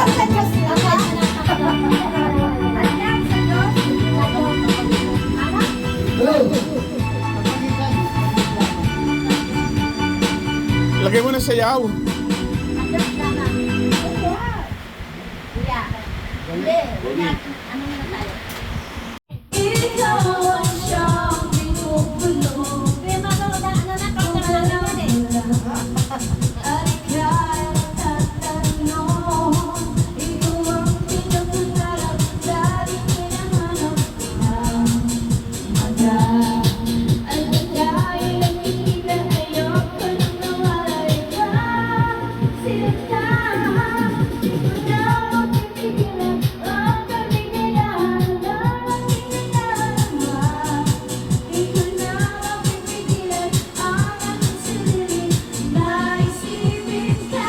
sa Diyos na. Hanggang sa Diyos. Lagay mo na sayaw. Hanggang sa na. Kuya. Hindi. Ano na tayo? Ikaw ang siyang pinupuno. Kaya maganda, ano na, kung na naman eh. At ika'y tatanong. Ikaw ang pinapangarap. Laging hinahanap ng maga. At dahil nakikita ayoko nang nawalay ka. Sinta, di ko na mapipigilan ang kabigayan ng aking nalama. Di ko na mapipigilan ang aking sarili na isipin ka.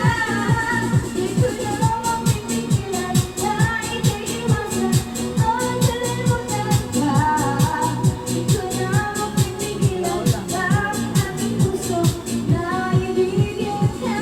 Di ko na mapipigilan na iiwasan ang kalimutan ka. Di ko na mapipigilan ang aking puso na ibigin ka.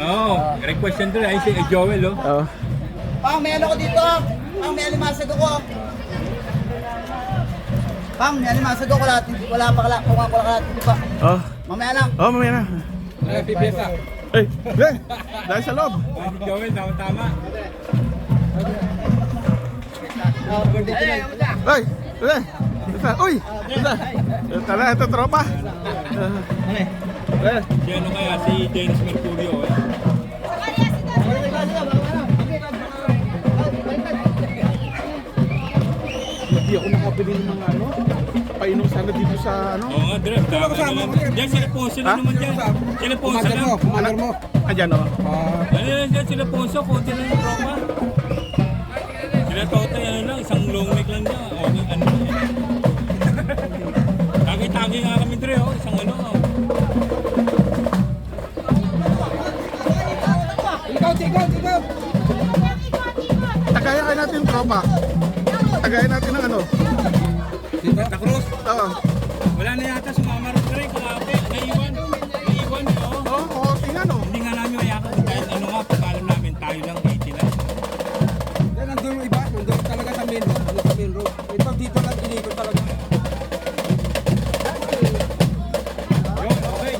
Oo, request yan doon ay si Joel, oh. Oo. Pang, may ano ko dito. Pang, may alimasag ako. Pang, may alimasag ako lahat. Wala pa kala, kung ako lahat. Hindi pa. Oh. Mamaya lang. Oh, mamaya na. Ay, pipiyesa. Eh, dahil sa loob. Si Joel, tama-tama. Ay, uy! Tala, ito tropa. Si ano kaya, si Dennis Mercurio, eh. Hindi ako nakabili ng mga ano. Painom sana dito sa ano. Oo nga, Dre. Diyan, sila Ponso na Ha? naman dyan. Sila Ponso na. Commander mo. Ayan o. Ano yan dyan, sila Ponso, konti lang yung tropa. Sila Totoy, ano lang, isang long neck lang dyan. Okay, ano lang yan. Tagay-tagay nga kami, Dre, oh. Isang ano, oh. Tagayan kayo natin tropa. Tagayan natin ng ano. Santa Cruz. Oo. Wala na yata sumama rin, Dre. Kalate, naiwan. Naiwan, oh. Oo, tingnan o. Hindi nga namin mayakan kahit ano nga, pag-alam namin tayo lang 80 lang. Yan, nandun yung iba, nandun talaga sa main road, sa main road. Ito dito lang inikot talaga. Yun, okay.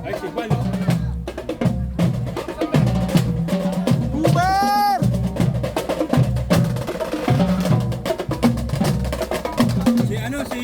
Ay, si Juan, oh. Uber! Si ano, si